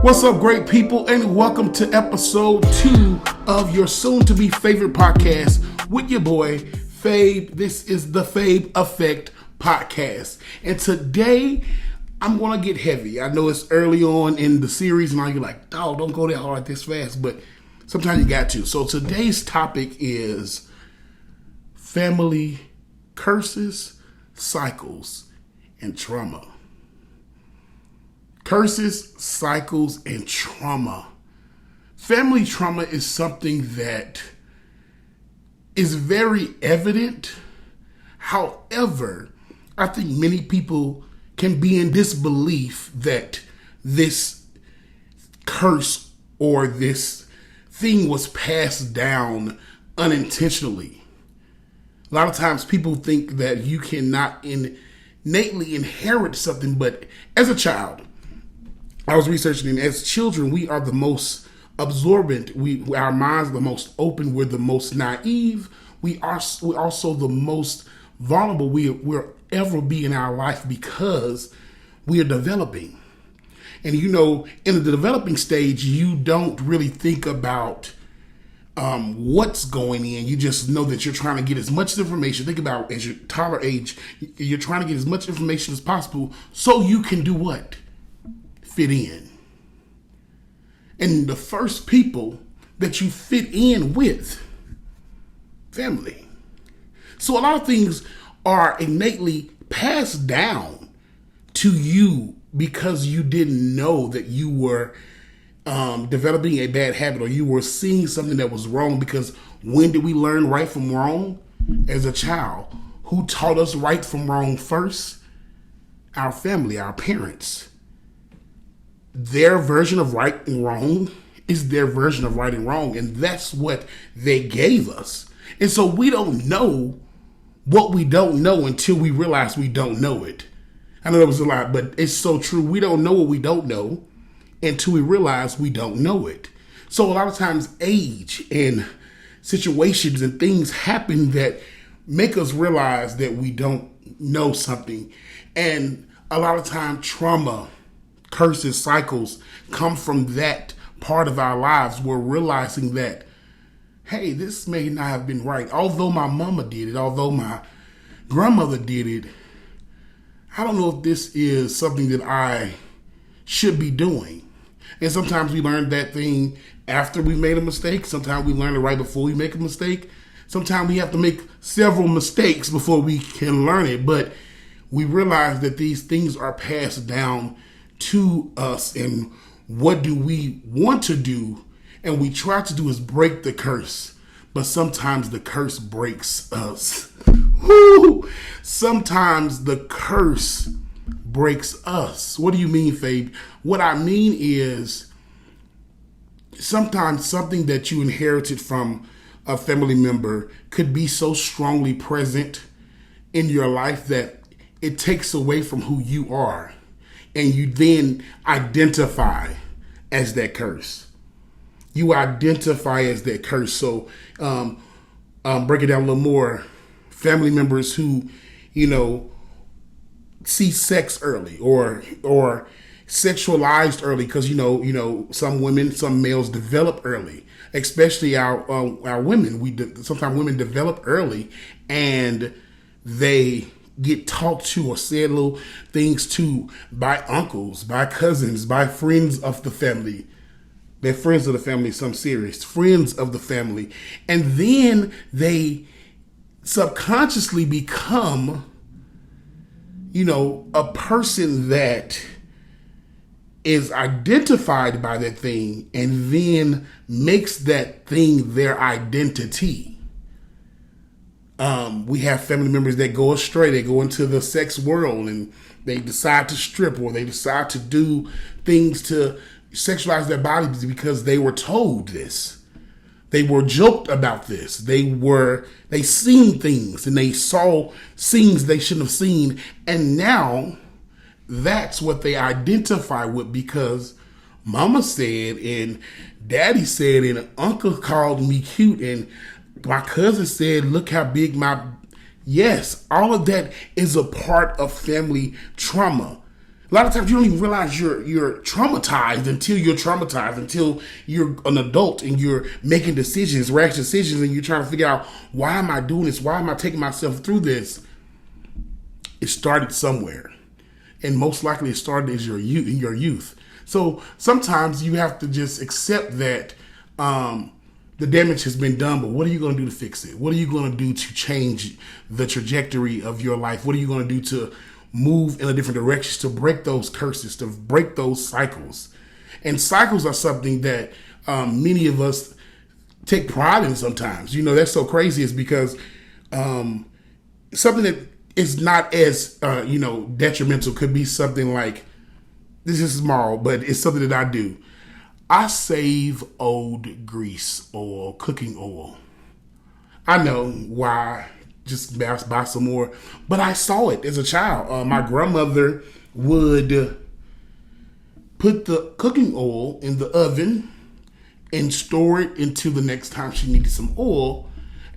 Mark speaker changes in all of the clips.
Speaker 1: What's up, great people, and welcome to episode 2 of your soon-to-be favorite podcast with your boy, Fabe. This is the Fabe Effect Podcast. And today, I'm going to get heavy. I know it's early on in the series, and you're like, dog, don't go that hard this fast, but sometimes you got to. So today's topic is family curses, cycles, and trauma. Curses, cycles, and trauma. Family trauma is something that is very evident. However, I think many people can be in disbelief that this curse or this thing was passed down unintentionally. A lot of times people think that you cannot innately inherit something, but as a child, I was researching, and as children, we are the most absorbent. Our minds are the most open. We're the most naive. We're also the most vulnerable we'll ever be in our life because we are developing. And in the developing stage, you don't really think about what's going in. You just know that you're trying to get as much information. Think about as your toddler age, you're trying to get as much information as possible so you can do what? Fit in. And the first people that you fit in with, family. So a lot of things are innately passed down to you because you didn't know that you were developing a bad habit, or you were seeing something that was wrong. Because when did we learn right from wrong? As a child. Who taught us right from wrong first? Our family, our parents. Their version of right and wrong is their version of right and wrong, and that's what they gave us. And so we don't know what we don't know until we realize we don't know it. I know that was a lot, but it's so true. We don't know what we don't know until we realize we don't know it. So a lot of times age and situations and things happen that make us realize that we don't know something. And a lot of time trauma, curses, cycles come from that part of our lives. We're realizing that, hey, this may not have been right. Although my mama did it, although my grandmother did it, I don't know if this is something that I should be doing. And sometimes we learn that thing after we made a mistake. Sometimes we learn it right before we make a mistake. Sometimes we have to make several mistakes before we can learn it. But we realize that these things are passed down to us, and what do we want to do? And we try to do is break the curse, but sometimes the curse breaks us. Woo! Sometimes the curse breaks us. What do you mean, Fabe? What I mean is sometimes something that you inherited from a family member could be so strongly present in your life that it takes away from who you are. And you then identify as that curse. You identify as that curse. So break it down a little more. Family members who, see sex early or sexualized early, because some women, some males develop early, especially our women. Sometimes women develop early, and they get talked to or said little things to by uncles, by cousins, by friends of the family. They're friends of the family, some serious friends of the family. And then they subconsciously become, a person that is identified by that thing and then makes that thing their identity. We have family members that go astray. They go into the sex world and they decide to strip, or they decide to do things to sexualize their bodies because they were told this. They were joked about this. They seen things and they saw scenes they shouldn't have seen. And now that's what they identify with, because mama said and daddy said and uncle called me cute and my cousin said, look how big my... Yes, all of that is a part of family trauma. A lot of times you don't even realize you're traumatized until you're an adult and you're making decisions, rash decisions, and you're trying to figure out, why am I doing this? Why am I taking myself through this? It started somewhere, and most likely it started in your youth. So sometimes you have to just accept that the damage has been done, but what are you going to do to fix it? What are you going to do to change the trajectory of your life? What are you going to do to move in a different direction, to break those curses, to break those cycles? And cycles are something that many of us take pride in sometimes. That's so crazy, is because something that is not as, detrimental could be something like, this is small, but it's something that I do. I save old grease oil, cooking oil. I know why, just buy some more, but I saw it as a child. My grandmother would put the cooking oil in the oven and store it until the next time she needed some oil,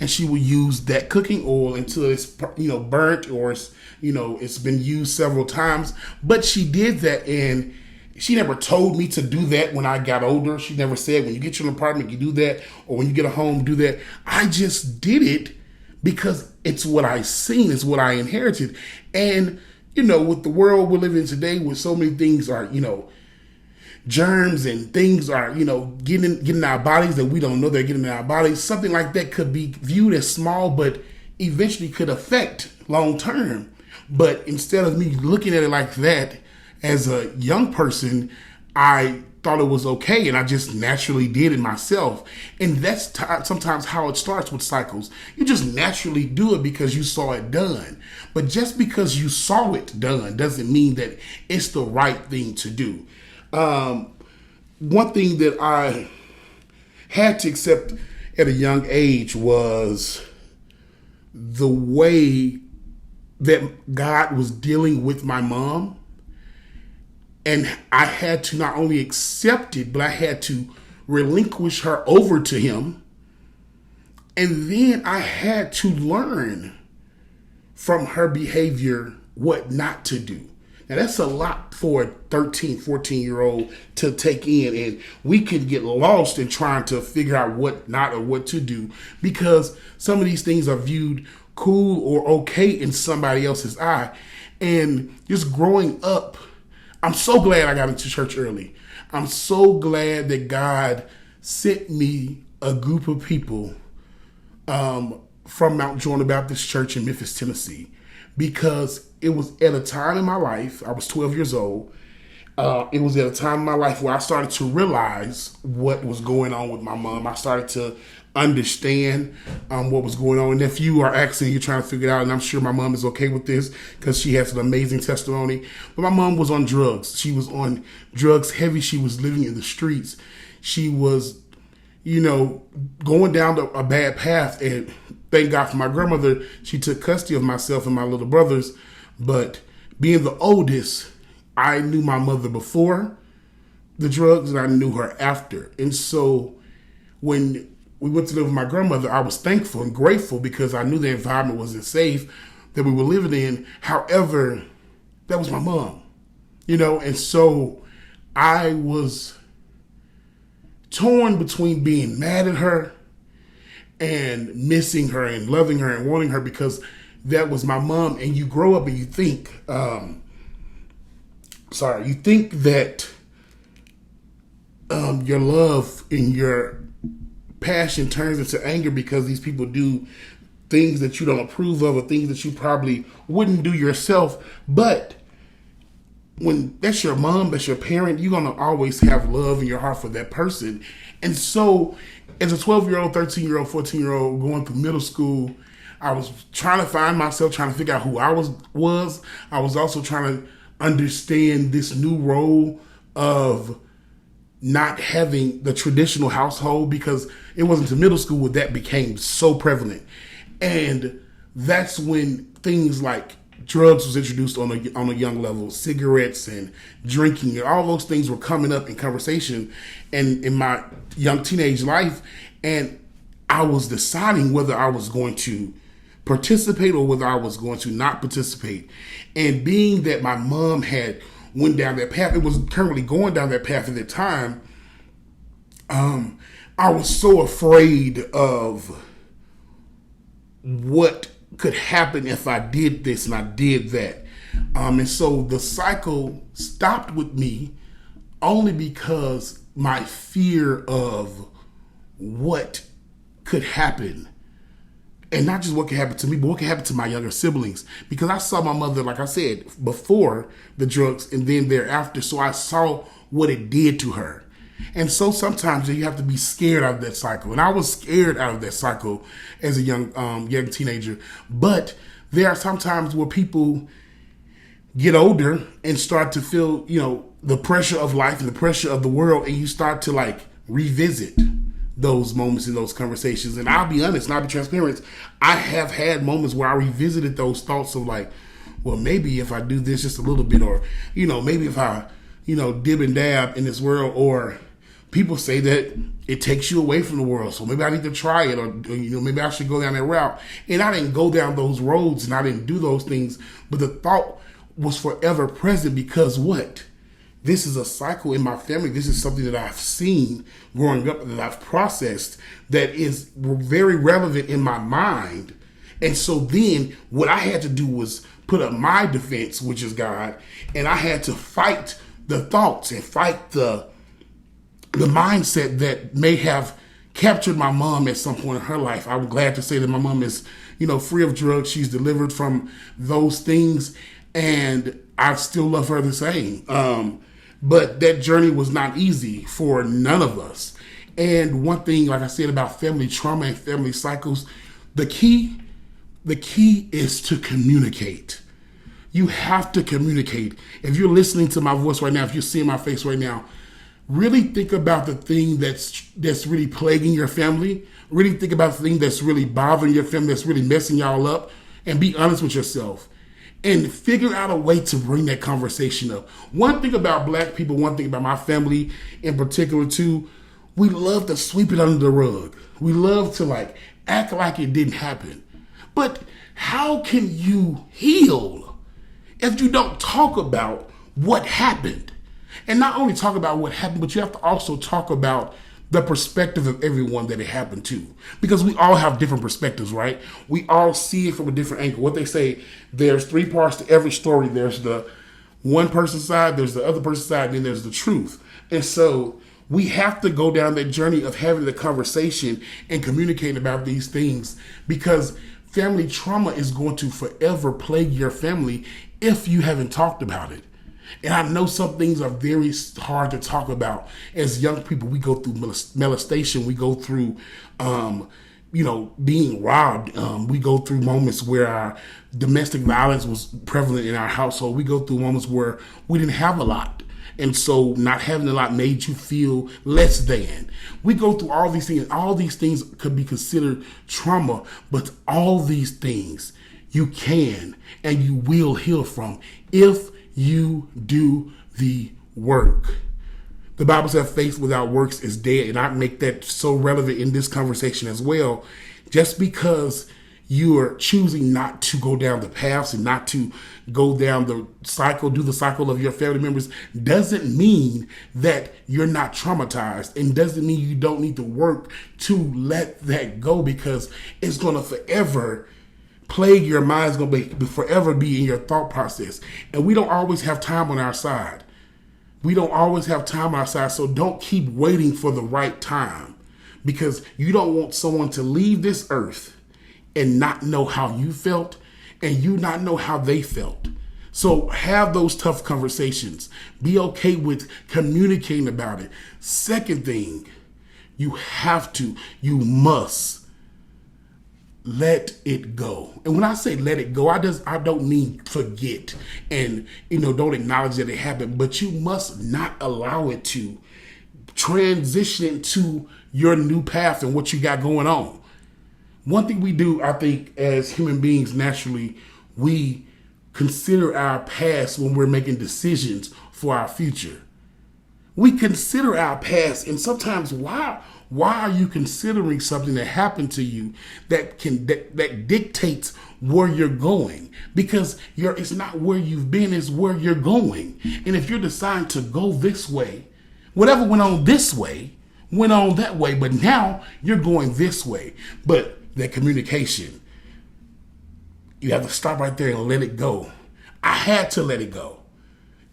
Speaker 1: and she would use that cooking oil until it's burnt, or it's been used several times. But she did that, and she never told me to do that when I got older. She never said, when you get your apartment, you do that, or when you get a home, do that. I just did it because it's what I seen, it's what I inherited. And, with the world we live in today, where so many things are, germs and things are, getting in our bodies that we don't know they're getting in our bodies, something like that could be viewed as small, but eventually could affect long term. But instead of me looking at it like that, as a young person, I thought it was okay, and I just naturally did it myself. And that's sometimes how it starts with cycles. You just naturally do it because you saw it done. But just because you saw it done doesn't mean that it's the right thing to do. One thing that I had to accept at a young age was the way that God was dealing with my mom. And I had to not only accept it, but I had to relinquish her over to him. And then I had to learn from her behavior what not to do. Now, that's a lot for a 13, 14-year-old to take in. And we can get lost in trying to figure out what not or what to do, because some of these things are viewed cool or okay in somebody else's eye. And just growing up, I'm so glad I got into church early. I'm so glad that God sent me a group of people from Mount Jordan Baptist Church in Memphis, Tennessee, because it was at a time in my life, I was 12 years old. It was at a time in my life where I started to realize what was going on with my mom. I started to understand what was going on. And if you are asking, you're trying to figure it out, and I'm sure my mom is okay with this because she has an amazing testimony. But my mom was on drugs. She was on drugs heavy. She was living in the streets. She was, going down a bad path. And thank God for my grandmother. She took custody of myself and my little brothers. But being the oldest, I knew my mother before the drugs and I knew her after. And so when we went to live with my grandmother, I was thankful and grateful because I knew the environment wasn't safe that we were living in. However, that was my mom, and so I was torn between being mad at her and missing her and loving her and wanting her because that was my mom. And you grow up and you think, you think that your love and your passion turns into anger because these people do things that you don't approve of or things that you probably wouldn't do yourself. But when that's your mom, that's your parent, you're going to always have love in your heart for that person. And so as a 12-year-old, 13-year-old, 14-year-old going through middle school, I was trying to find myself, trying to figure out who I was. I was also trying to understand this new role of not having the traditional household, because it wasn't until middle school where that became so prevalent. And that's when things like drugs was introduced on a young level, cigarettes and drinking, and all those things were coming up in conversation and in my young teenage life. And I was deciding whether I was going to participate or whether I was going to not participate. And being that my mom had went down that path. It was currently going down that path at the time. I was so afraid of what could happen if I did this and I did that. And so the cycle stopped with me only because my fear of what could happen. And not just what could happen to me, but what could happen to my younger siblings. Because I saw my mother, like I said, before the drugs and then thereafter. So I saw what it did to her. And so sometimes you have to be scared out of that cycle. And I was scared out of that cycle as a young teenager. But there are some times where people get older and start to feel, the pressure of life and the pressure of the world. And you start to like revisit those moments and those conversations. And I'll be honest and I'll be transparent. I have had moments where I revisited those thoughts of like, well, maybe if I do this just a little bit, or, maybe if I, dib and dab in this world, or people say that it takes you away from the world. So maybe I need to try it, or maybe I should go down that route. And I didn't go down those roads and I didn't do those things. But the thought was forever present because what? This is a cycle in my family. This is something that I've seen growing up, that I've processed, that is very relevant in my mind. And so then what I had to do was put up my defense, which is God, and I had to fight the thoughts and fight the mindset that may have captured my mom at some point in her life. I'm glad to say that my mom is, free of drugs. She's delivered from those things, and I still love her the same. But that journey was not easy for none of us. And one thing, like I said, about family trauma and family cycles, the key is to communicate. You have to communicate. If you're listening to my voice right now, if you're seeing my face right now, really think about the thing that's really plaguing your family. Really think about the thing that's really bothering your family, that's really messing y'all up, and be honest with yourself. And figure out a way to bring that conversation up. One thing about Black people, one thing about my family in particular too, we love to sweep it under the rug. We love to act like it didn't happen. But how can you heal if you don't talk about what happened? And not only talk about what happened, but you have to also talk about the perspective of everyone that it happened to. Because we all have different perspectives, right? We all see it from a different angle. What they say, there's three parts to every story. There's the one person's side, there's the other person's side, and then there's the truth. And so we have to go down that journey of having the conversation and communicating about these things, because family trauma is going to forever plague your family if you haven't talked about it. And I know some things are very hard to talk about. As young people, we go through molestation. We go through, being robbed. We go through moments where our domestic violence was prevalent in our household. We go through moments where we didn't have a lot. And so not having a lot made you feel less than. We go through all these things. All these things could be considered trauma. But all these things you can and you will heal from if you do the work. The Bible says faith without works is dead. And I make that so relevant in this conversation as well. Just because you are choosing not to go down the paths and not to go down the cycle, do the cycle of your family members, doesn't mean that you're not traumatized, and doesn't mean you don't need to work to let that go, because it's going to forever plague your mind, is going to forever be in your thought process. And we don't always have time on our side. So don't keep waiting for the right time, because you don't want someone to leave this earth and not know how you felt and you not know how they felt. So have those tough conversations. Be okay with communicating about it. Second thing, you must let it go. And when I say let it go, I don't mean forget and don't acknowledge that it happened, but you must not allow it to transition to your new path and what you got going on. One thing we do, I think, as human beings, naturally, we consider our past when we're making decisions for our future. We consider our past, and sometimes why are you considering something that happened to you that dictates where you're going, because it's not where you've been, it's where you're going. And if you're deciding to go this way, whatever went on this way went on that way, but now you're going this way. But that communication, you have to stop right there and let it go. I had to let it go.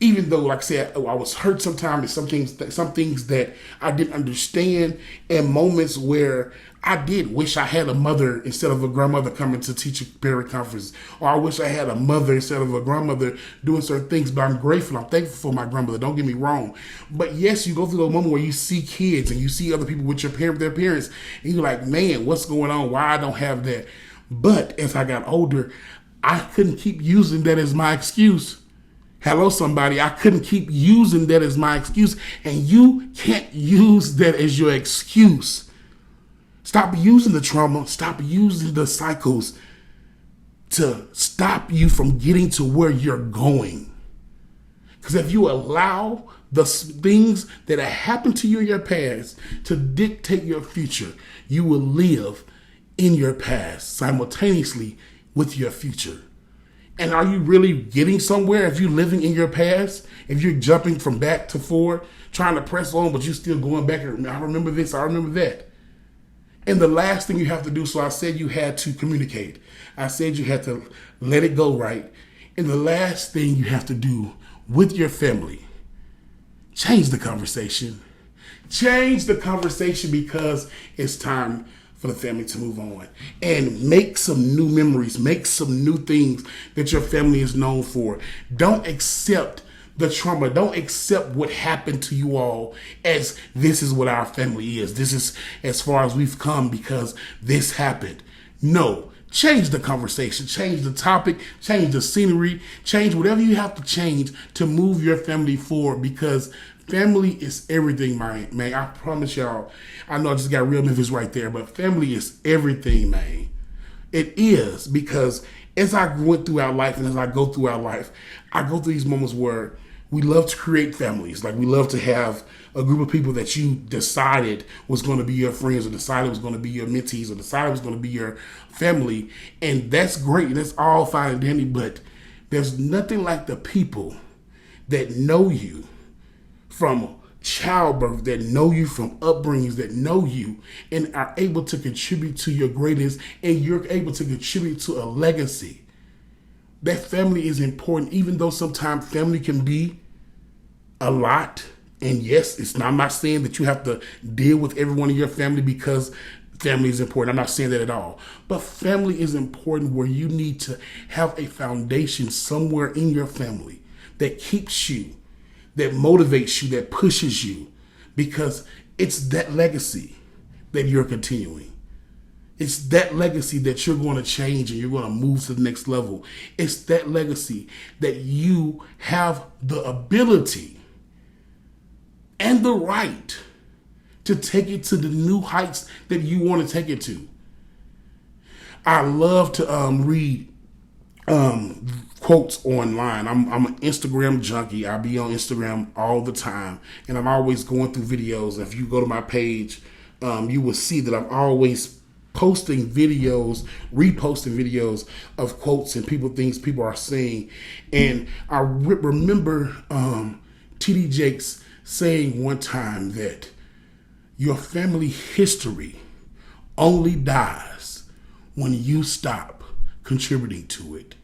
Speaker 1: Even though, like I said, I was hurt sometimes, some things that I didn't understand, and moments where I did wish I had a mother instead of a grandmother coming to teach a parent conference, or I wish I had a mother instead of a grandmother doing certain things. But I'm grateful, I'm thankful for my grandmother. Don't get me wrong. But yes, you go through those moments where you see kids and you see other people with their parents, and you're like, man, what's going on? Why I don't have that? But as I got older, I couldn't keep using that as my excuse. Hello, somebody. I couldn't keep using that as my excuse. And you can't use that as your excuse. Stop using the trauma. Stop using the cycles to stop you from getting to where you're going. Because if you allow the things that have happened to you in your past to dictate your future, you will live in your past simultaneously with your future. And are you really getting somewhere if you're living in your past? If you're jumping from back to forward, trying to press on, but you're still going back and I remember this, I remember that. And the last thing you have to do, so I said you had to communicate. I said you had to let it go right. And the last thing you have to do with your family, change the conversation. Change the conversation, because it's time for the family to move on and make some new memories, make some new things that your family is known for. Don't accept the trauma. Don't accept what happened to you all as this is what our family is. This is as far as we've come because this happened. No, change the conversation, change the topic, change the scenery, change whatever you have to change to move your family forward, because family is everything, man. I promise y'all. I know I just got real Memphis right there, but family is everything, man. It is, because as I went throughout life and as I go throughout life, I go through these moments where we love to create families. Like, we love to have a group of people that you decided was going to be your friends, or decided was going to be your mentees, or decided was going to be your family. And that's great. And that's all fine and dandy. But there's nothing like the people that know you from childbirth, that know you from upbringings, that know you and are able to contribute to your greatness, and you're able to contribute to a legacy. That family is important, even though sometimes family can be a lot. And yes, I'm not saying that you have to deal with everyone in your family because family is important. I'm not saying that at all. But family is important, where you need to have a foundation somewhere in your family that keeps you, that motivates you, that pushes you, because it's that legacy that you're continuing. It's that legacy that you're going to change and you're going to move to the next level. It's that legacy that you have the ability and the right to take it to the new heights that you want to take it to. I love to read quotes online. I'm an Instagram junkie. I be on Instagram all the time, and I'm always going through videos. If you go to my page, you will see that I'm always posting videos, reposting videos of quotes and things people are saying. And I remember TD Jakes saying one time that your family history only dies when you stop contributing to it.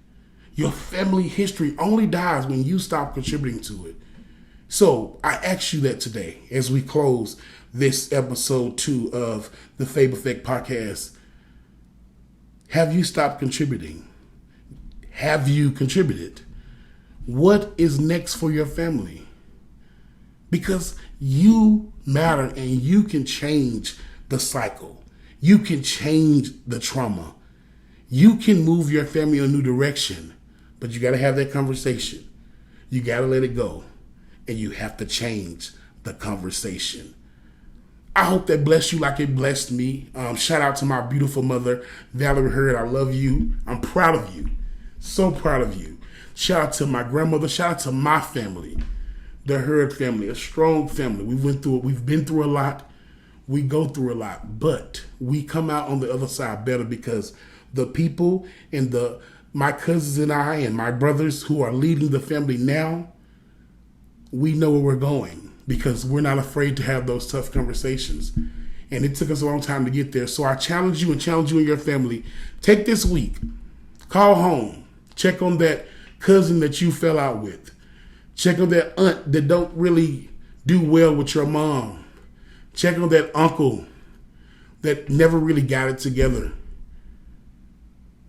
Speaker 1: Your family history only dies when you stop contributing to it. So I ask you that today as we close this episode 2 of the Fabe Effect podcast. Have you stopped contributing? Have you contributed? What is next for your family? Because you matter, and you can change the cycle. You can change the trauma. You can move your family in a new direction. But you got to have that conversation. You got to let it go. And you have to change the conversation. I hope that blessed you like it blessed me. Shout out to my beautiful mother, Valerie Hurd. I love you. I'm proud of you. So proud of you. Shout out to my grandmother. Shout out to my family, the Hurd family, a strong family. We've been through a lot. We go through a lot. But we come out on the other side better because the people and my cousins and I and my brothers who are leading the family now, we know where we're going because we're not afraid to have those tough conversations. And it took us a long time to get there. So I challenge you and your family. Take this week, call home, check on that cousin that you fell out with. Check on that aunt that don't really do well with your mom. Check on that uncle that never really got it together.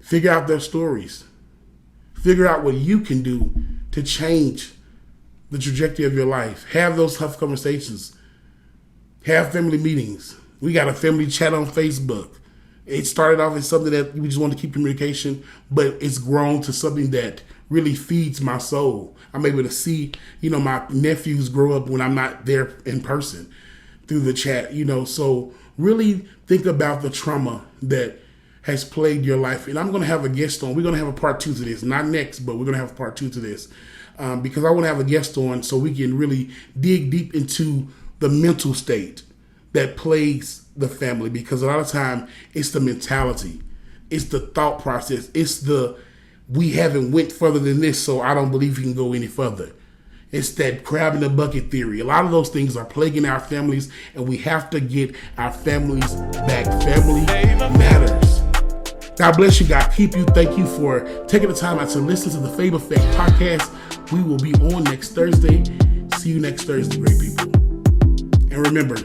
Speaker 1: Figure out their stories. Figure out what you can do to change the trajectory of your life. Have those tough conversations. Have family meetings. We got a family chat on Facebook. It started off as something that we just want to keep communication, but it's grown to something that really feeds my soul. I'm able to see, my nephews grow up when I'm not there in person through the chat, so really think about the trauma that has plagued your life. And I'm going to have a guest on. We're going to have a part 2 to this, not next, but we're going to have a part 2 to this because I want to have a guest on so we can really dig deep into the mental state that plagues the family, because a lot of time it's the mentality, it's the thought process, it's we haven't went further than this, so I don't believe we can go any further. It's that crab in the bucket theory. A lot of those things are plaguing our families, and we have to get our families back. Family matters. God bless you. God keep you. Thank you for taking the time out to listen to the Fame Effect podcast. We will be on next Thursday. See you next Thursday, great people. And remember,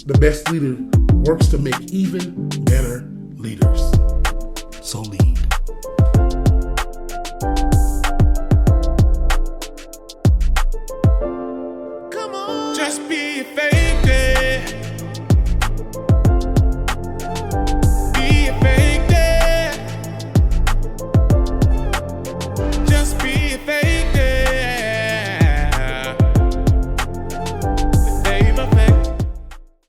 Speaker 1: the best leader works to make even better leaders. So lead.
Speaker 2: Come on. Just be a faith.